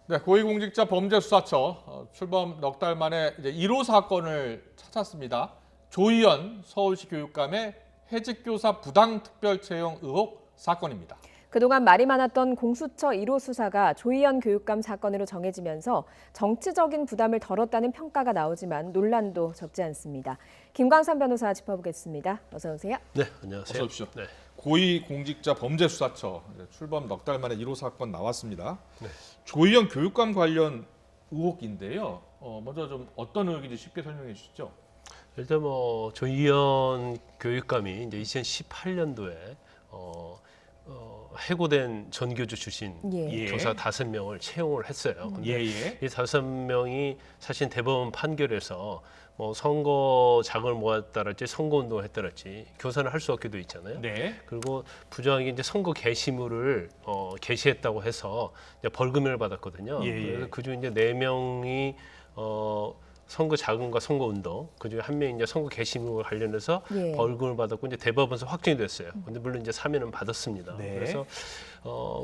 네, 고위공직자 범죄수사처 출범 넉 달 만에 이제 1호 사건을 찾았습니다. 조희연 서울시 교육감의 해직교사 부당특별채용 의혹 사건입니다. 그동안 말이 많았던 공수처 1호 수사가 조희연 교육감 사건으로 정해지면서 정치적인 부담을 덜었다는 평가가 나오지만 논란도 적지 않습니다. 김광삼 변호사 짚어보겠습니다. 어서 오세요. 네, 안녕하세요. 어서 오십시오. 네. 고위공직자 범죄수사처 출범 넉 달 만에 1호 사건 나왔습니다. 네. 조희연 교육감 관련 의혹인데요. 먼저 좀 어떤 의혹인지 쉽게 설명해 주시죠. 일단 조희연 교육감이 이제 2018년도에 해고된 전교조 출신 예. 교사 5명을 채용을 했어요. 근데 예. 이 5명이 사실 대법원 판결에서 선거 자금을 모았다랄지 선거 운동을 했다랄지 교사는 할 수 없게 돼 있잖아요. 네. 그리고 부정하게 이제 선거 게시물을 게시했다고 해서 이제 벌금을 받았거든요. 그래서 그중 이제 4명이 선거 자금과 선거 운동, 그중에 한 명이 이제 선거 게시물 관련해서 벌금을 받았고 이제 대법원에서 확정이 됐어요. 근데 물론 이제 사면은 받았습니다. 네. 그래서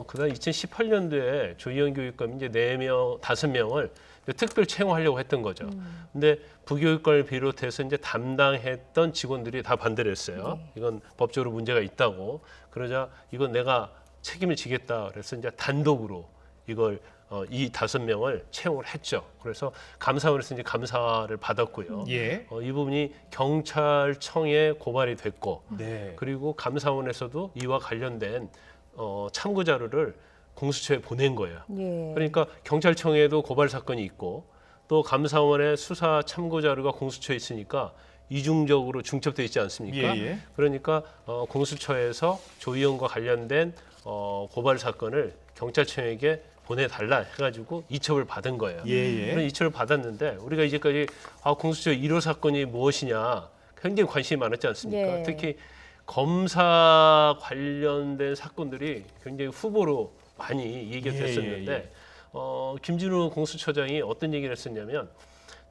그다음 2018년도에 조희연 교육감이 이제 5명을 특별 채용하려고 했던 거죠. 근데 부교육관을 비롯해서 이제 담당했던 직원들이 다 반대를 했어요. 이건 법적으로 문제가 있다고. 그러자 이건 내가 책임을 지겠다. 그래서 이제 단독으로 이걸 이 5명을 채용을 했죠. 그래서 감사원에서 이제 감사를 받았고요. 예. 이 부분이 경찰청에 고발이 됐고, 네. 그리고 감사원에서도 이와 관련된 참고 자료를 공수처에 보낸 거예요. 예. 그러니까 경찰청에도 고발 사건이 있고 또 감사원의 수사 참고 자료가 공수처에 있으니까 이중적으로 중첩돼 있지 않습니까? 예. 그러니까 공수처에서 조희연과 관련된 고발 사건을 경찰청에게 보내달라 해가지고 이첩을 받은 거예요. 그런 이첩을 받았는데 우리가 이제까지 공수처 1호 사건이 무엇이냐 굉장히 관심이 많았지 않습니까? 예. 특히 검사 관련된 사건들이 굉장히 후보로 많이 얘기가 됐었는데 김진우 공수처장이 어떤 얘기를 했었냐면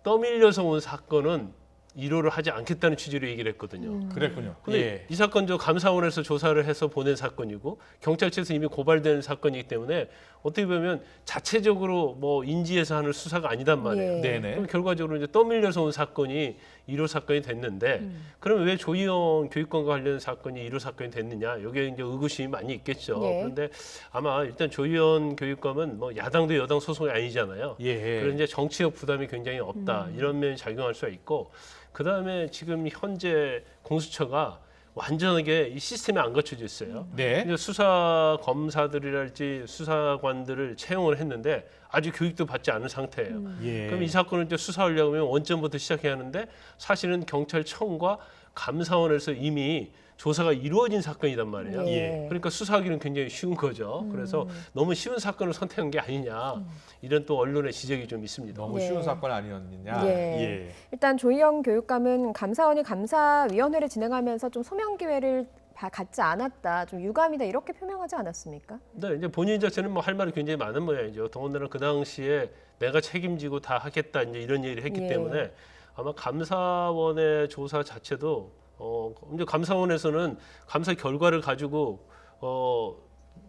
떠밀려서 온 사건은 1호를 하지 않겠다는 취지로 얘기를 했거든요. 그랬군요. 근데 이 사건도 감사원에서 조사를 해서 보낸 사건이고 경찰청에서 이미 고발된 사건이기 때문에 어떻게 보면 자체적으로 인지해서 하는 수사가 아니단 말이에요. 네네. 그럼 결과적으로 이제 떠밀려서 온 사건이 1호 사건이 됐는데 그러면 왜 조희연 교육감과 관련 사건이 1호 사건이 됐느냐? 여기에 이제 의구심이 많이 있겠죠. 네. 그런데 아마 일단 조희연 교육감은 야당도 여당 소속이 아니잖아요. 그래서 이제 정치적 부담이 굉장히 없다. 이런 면이 작용할 수가 있고 그다음에 지금 현재 공수처가 완전하게 이 시스템이 안 갖춰져 있어요. 네. 이제 수사 검사들이랄지 수사관들을 채용을 했는데 아직 교육도 받지 않은 상태예요. 그럼 이 사건을 이제 수사하려고 하면 원점부터 시작해야 하는데 사실은 경찰청과 감사원에서 이미 조사가 이루어진 사건이단 말이에요. 그러니까 수사하기는 굉장히 쉬운 거죠. 그래서 너무 쉬운 사건을 선택한 게 아니냐 이런 또 언론의 지적이 좀 있습니다. 너무 쉬운 사건 아니었느냐. 일단 조희연 교육감은 감사원이 감사위원회를 진행하면서 좀 소명 기회를 갖지 않았다, 좀 유감이다 이렇게 표명하지 않았습니까? 네, 이제 본인 자체는 할 말이 굉장히 많은 모양이죠. 더군다나 그 당시에 내가 책임지고 다 하겠다 이제 이런 얘기를 했기 때문에 아마 감사원의 조사 자체도 이제 감사원에서는 감사 결과를 가지고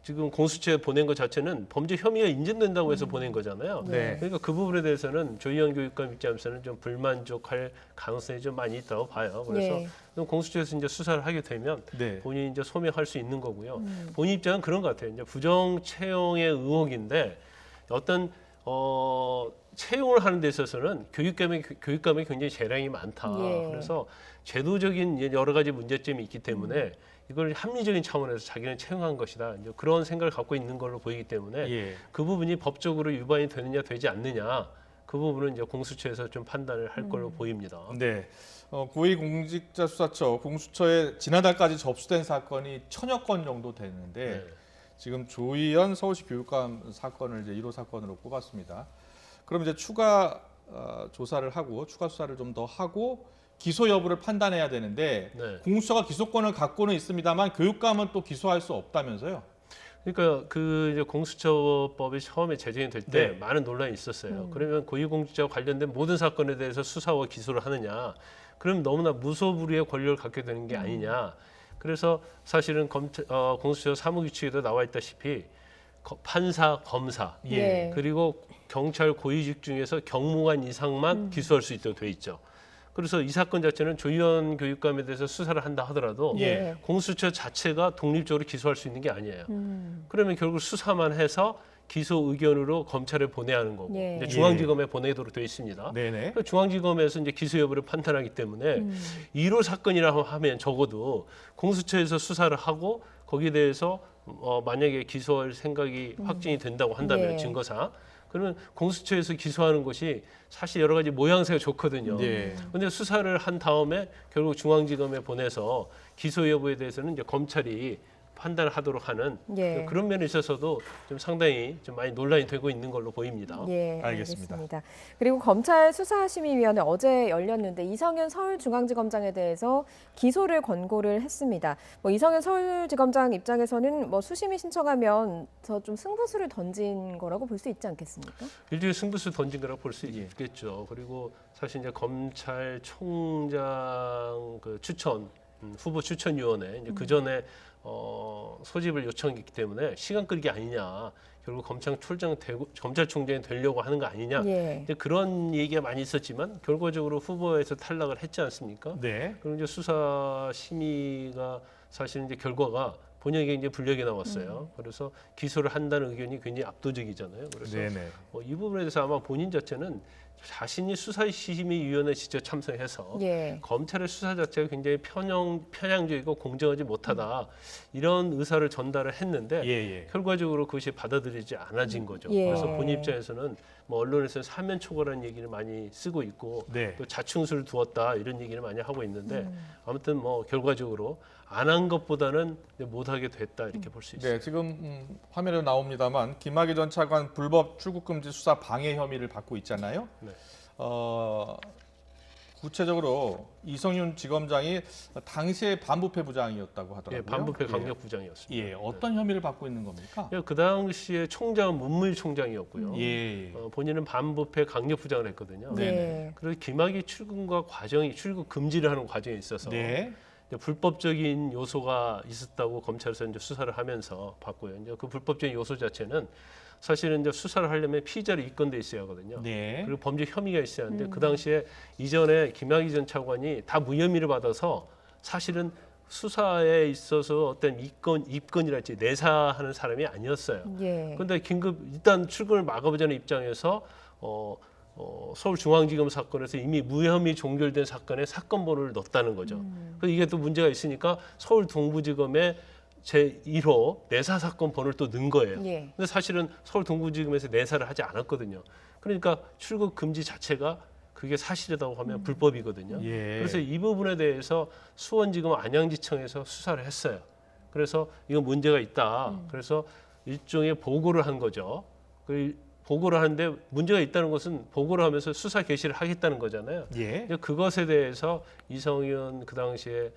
지금 공수처에 보낸 것 자체는 범죄 혐의가 인정된다고 해서 보낸 거잖아요. 그러니까 그 부분에 대해서는 조희연 교육감 입장에서는 좀 불만족할 가능성이 좀 많이 있다고 봐요. 그래서 공수처에서 이제 수사를 하게 되면 본인이 이제 소명할 수 있는 거고요. 본인 입장은 그런 것 같아요. 이제 부정 채용의 의혹인데 어떤 채용을 하는 데 있어서는 교육감이 굉장히 재량이 많다. 그래서 제도적인 여러 가지 문제점이 있기 때문에 이걸 합리적인 차원에서 자기는 채용한 것이다. 이제 그런 생각을 갖고 있는 걸로 보이기 때문에 그 부분이 법적으로 위반이 되느냐 되지 않느냐 그 부분은 이제 공수처에서 좀 판단을 할 걸로 보입니다. 네. 고위공직자수사처 공수처에 지난달까지 접수된 사건이 1000여 건 정도 되는데 지금 조희연 서울시 교육감 사건을 이제 1호 사건으로 꼽았습니다. 그럼 이제 추가 조사를 하고 추가 수사를 좀 더 하고 기소 여부를 판단해야 되는데 공수처가 기소권을 갖고는 있습니다만 교육감은 또 기소할 수 없다면서요? 그러니까 그 이제 공수처법이 처음에 제정이 될 때 많은 논란이 있었어요. 그러면 고위공직자와 관련된 모든 사건에 대해서 수사와 기소를 하느냐? 그럼 너무나 무소불위의 권력을 갖게 되는 게 아니냐? 그래서 사실은 공수처 사무규칙에도 나와 있다시피 판사, 검사 그리고 경찰 고위직 중에서 경무관 이상만 기소할 수 있도록 돼 있죠. 그래서 이 사건 자체는 조희연 교육감에 대해서 수사를 한다 하더라도 예. 공수처 자체가 독립적으로 기소할 수 있는 게 아니에요. 그러면 결국 수사만 해서 기소 의견으로 검찰에 보내야 하는 거고 예. 이제 중앙지검에 보내도록 되어 있습니다. 네네. 그래서 중앙지검에서 이제 기소 여부를 판단하기 때문에 1호 사건이라고 하면 적어도 공수처에서 수사를 하고 거기에 대해서 만약에 기소할 생각이 확진이 된다고 한다면 예. 증거상 그러면 공수처에서 기소하는 것이 사실 여러 가지 모양새가 좋거든요. 네. 근데 수사를 한 다음에 결국 중앙지검에 보내서 기소 여부에 대해서는 이제 검찰이 판단을 하도록 하는 예. 그런 면에 있어서도 좀 상당히 좀 많이 논란이 되고 있는 걸로 보입니다. 예, 알겠습니다. 그리고 검찰 수사심의위원회 어제 열렸는데 이성윤 서울중앙지검장에 대해서 기소를 권고를 했습니다. 뭐 이성윤 서울지검장 입장에서는 뭐 수심이 신청하면 좀 승부수를 던진 거라고 볼 수 있지 않겠습니까? 일종의 승부수 던진 거라고 볼 수 있겠죠. 그리고 사실 이제 검찰총장 그 추천 후보 추천위원회 이제 그 전에 소집을 요청했기 때문에 시간 끌기 아니냐. 결국 검찰총장이 되려고 하는 거 아니냐. 예. 이제 그런 얘기가 많이 있었지만 결과적으로 후보에서 탈락을 했지 않습니까? 네. 그리고 이제 수사 심의가 사실 이제 결과가 본인에게 이제 불리하게 나왔어요. 그래서 기소를 한다는 의견이 굉장히 압도적이잖아요. 그래서 네네. 이 부분에 대해서 아마 본인 자체는 자신이 수사심의위원회에 직접 참석해서 예. 검찰의 수사 자체가 굉장히 편향적이고 공정하지 못하다 이런 의사를 전달을 했는데 예. 결과적으로 그것이 받아들이지 않아진 거죠. 예. 그래서 본인 입장에서는 뭐 언론에서는 사면 초과라는 얘기를 많이 쓰고 있고 네. 또 자충수를 두었다 이런 얘기를 많이 하고 있는데 아무튼 뭐 결과적으로 안 한 것보다는 못하게 됐다 이렇게 볼 수 있어요. 네, 지금 화면에 나옵니다만 김학의 전 차관 불법 출국금지 수사 방해 혐의를 받고 있잖아요. 네. 구체적으로 이성윤 지검장이 당시에 반부패 부장이었다고 하더라고요. 예, 반부패 강력부장이었습니다. 예, 어떤 혐의를 받고 있는 겁니까? 그 당시에 총장은 문무일 총장이었고요. 예. 본인은 반부패 강력부장을 했거든요. 네. 예. 그래서 김학의 출근과 과정이 출국 금지를 하는 과정에 있어서 네. 이제 불법적인 요소가 있었다고 검찰에서 이제 수사를 하면서 봤고요. 이제 그 불법적인 요소 자체는 사실은 이제 수사를 하려면 피의자로 입건돼 있어야 하거든요. 네. 그리고 범죄 혐의가 있어야 하는데 그 당시에 이전에 김학의 전 차관이 다 무혐의를 받아서 사실은 수사에 있어서 어떤 입건이랄지 내사하는 사람이 아니었어요. 예. 그런데 긴급 일단 출근을 막아보자는 입장에서 서울중앙지검 사건에서 이미 무혐의 종결된 사건에 사건 번호를 넣었다는 거죠. 그래서 이게 또 문제가 있으니까 서울 동부지검에 제1호 내사 사건 번호를 또 넣은 거예요. 예. 근데 사실은 서울 동부지검에서 내사를 하지 않았거든요. 그러니까 출국 금지 자체가 그게 사실이라고 하면 불법이거든요. 예. 그래서 이 부분에 대해서 수원지검 안양지청에서 수사를 했어요. 그래서 이거 문제가 있다. 그래서 일종의 보고를 한 거죠. 보고를 하는데 문제가 있다는 것은 보고를 하면서 수사 개시를 하겠다는 거잖아요. 예. 근데 그것에 대해서 이성윤 그 당시에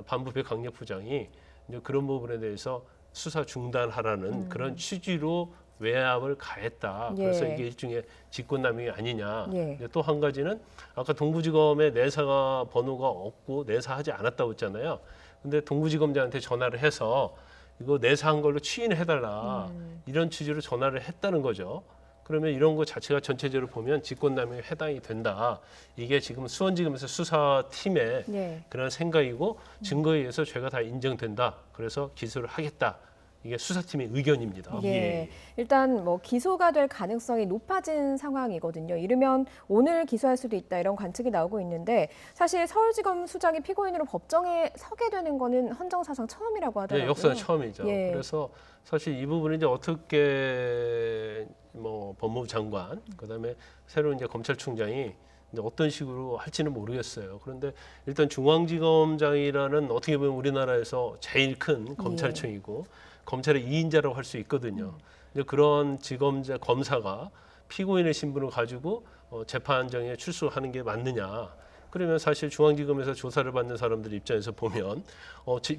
반부패 강력부장이 이제 그런 부분에 대해서 수사 중단하라는 그런 취지로 외압을 가했다. 예. 그래서 이게 일종의 직권남용이 아니냐. 예. 또 한 가지는 아까 동부지검에 내사 번호가 없고 내사하지 않았다고 했잖아요. 근데 동부지검장한테 전화를 해서 이거 내사한 걸로 취인해달라. 이런 취지로 전화를 했다는 거죠. 그러면 이런 것 자체가 전체적으로 보면 직권남용에 해당이 된다. 이게 지금 수원지검에서 수사팀의 예. 그런 생각이고 증거에 의해서 죄가 다 인정된다. 그래서 기소를 하겠다. 이게 수사팀의 의견입니다. 예. 일단 뭐 기소가 될 가능성이 높아진 상황이거든요. 이르면 오늘 기소할 수도 있다 이런 관측이 나오고 있는데 사실 서울지검 수장이 피고인으로 법정에 서게 되는 거는 헌정사상 처음이라고 하더라고요. 네, 역사는 처음이죠. 예. 그래서 사실 이 부분이 이제 어떻게 뭐 법무부 장관, 그다음에 새로운 이제 검찰총장이 이제 어떤 식으로 할지는 모르겠어요. 그런데 일단 중앙지검장이라는 어떻게 보면 우리나라에서 제일 큰 검찰청이고 검찰의 2인자라고 할 수 있거든요. 이제 그런 검사가 피고인의 신분을 가지고 재판정에 출석하는 게 맞느냐? 그러면 사실 중앙지검에서 조사를 받는 사람들 입장에서 보면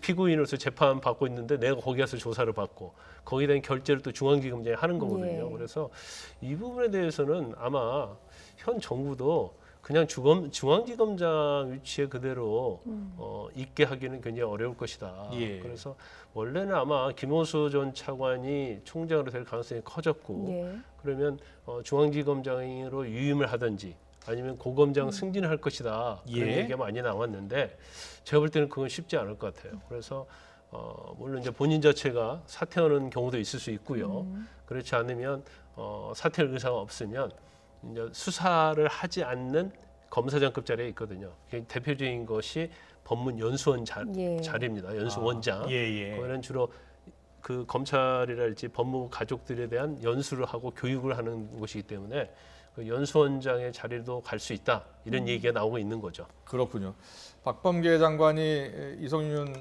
피고인으로서 재판 받고 있는데 내가 거기 가서 조사를 받고 거기에 대한 결재를 또 중앙지검장이 하는 거거든요. 예. 그래서 이 부분에 대해서는 아마 현 정부도 그냥 중앙지검장 위치에 그대로 있게 하기는 굉장히 어려울 것이다. 예. 그래서 원래는 아마 김호수 전 차관이 총장으로 될 가능성이 커졌고 예. 그러면 중앙지검장으로 유임을 하든지 아니면 고검장 승진을 할 것이다. 그런 예. 얘기가 많이 나왔는데 제가 볼 때는 그건 쉽지 않을 것 같아요. 그래서 물론 이제 본인 자체가 사퇴하는 경우도 있을 수 있고요. 그렇지 않으면 사퇴할 의사가 없으면 이제 수사를 하지 않는 검사장급 자리에 있거든요. 대표적인 것이 법문연수원 예. 자리입니다. 연수원장. 예. 거기는 주로 그 검찰이랄지 법무부 가족들에 대한 연수를 하고 교육을 하는 곳이기 때문에 그 연수원장의 자리도 갈 수 있다. 이런 얘기가 나오고 있는 거죠. 그렇군요. 박범계 장관이 이성윤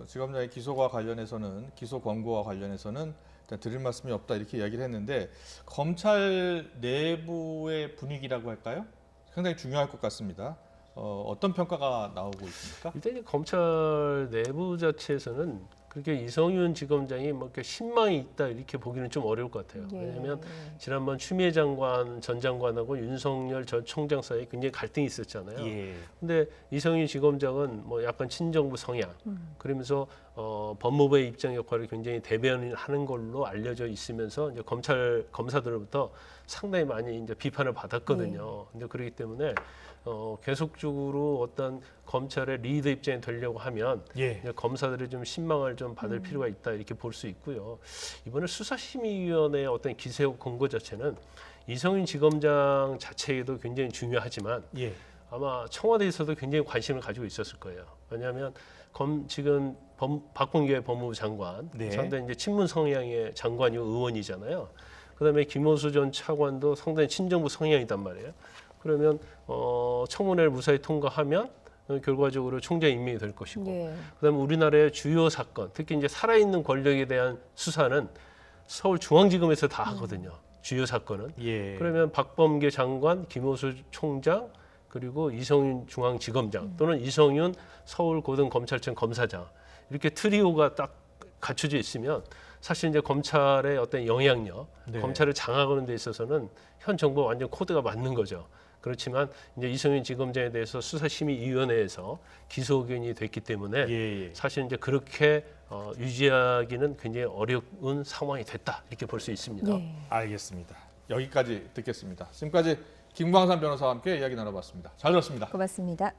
지검장의 기소와 관련해서는 기소 권고와 관련해서는 일단 드릴 말씀이 없다 이렇게 이야기를 했는데 검찰 내부의 분위기라고 할까요? 상당히 중요할 것 같습니다. 어떤 평가가 나오고 있습니까? 일단 이제 검찰 내부 자체에서는 그렇게 이성윤 지검장이 뭐 이렇게 신망이 있다 이렇게 보기는 좀 어려울 것 같아요. 예. 왜냐하면 지난번 추미애 장관 전 장관하고 윤석열 전 총장 사이에 굉장히 갈등이 있었잖아요. 예. 근데 이성윤 지검장은 뭐 약간 친정부 성향, 그러면서 법무부의 입장 역할을 굉장히 대변하는 걸로 알려져 있으면서 이제 검사들로부터 상당히 많이 이제 비판을 받았거든요. 근데 그렇기 때문에 계속적으로 어떤 검찰의 리더 입장이 되려고 하면 예. 이제 검사들이 좀 신망을 좀 받을 필요가 있다 이렇게 볼 수 있고요. 이번에 수사심의위원회의 어떤 기세 근거 자체는 이성윤 지검장 자체에도 굉장히 중요하지만 예. 아마 청와대에서도 굉장히 관심을 가지고 있었을 거예요. 왜냐하면 지금 박범계 법무부 장관 네. 상당히 이제 친문 성향의 장관이고 의원이잖아요. 그다음에 김호수 전 차관도 상당히 친정부 성향이단 말이에요. 그러면 청문회를 무사히 통과하면 결과적으로 총장 임명이 될 것이고, 예. 그다음에 우리나라의 주요 사건, 특히 이제 살아있는 권력에 대한 수사는 서울중앙지검에서 다 하거든요. 주요 사건은. 예. 그러면 박범계 장관, 김호수 총장, 그리고 이성윤 중앙지검장 또는 이성윤 서울고등검찰청 검사장 이렇게 트리오가 딱 갖춰져 있으면 사실 이제 검찰의 어떤 영향력, 네. 검찰을 장악하는 데 있어서는 현 정부와 완전 코드가 맞는 거죠. 그렇지만 이제 이성윤 지검장에 대해서 수사심의위원회에서 기소 의견이 됐기 때문에 예. 사실 이제 그렇게 유지하기는 굉장히 어려운 상황이 됐다 이렇게 볼 수 있습니다. 예. 알겠습니다. 여기까지 듣겠습니다. 지금까지 김광산 변호사와 함께 이야기 나눠봤습니다. 잘 들었습니다. 고맙습니다.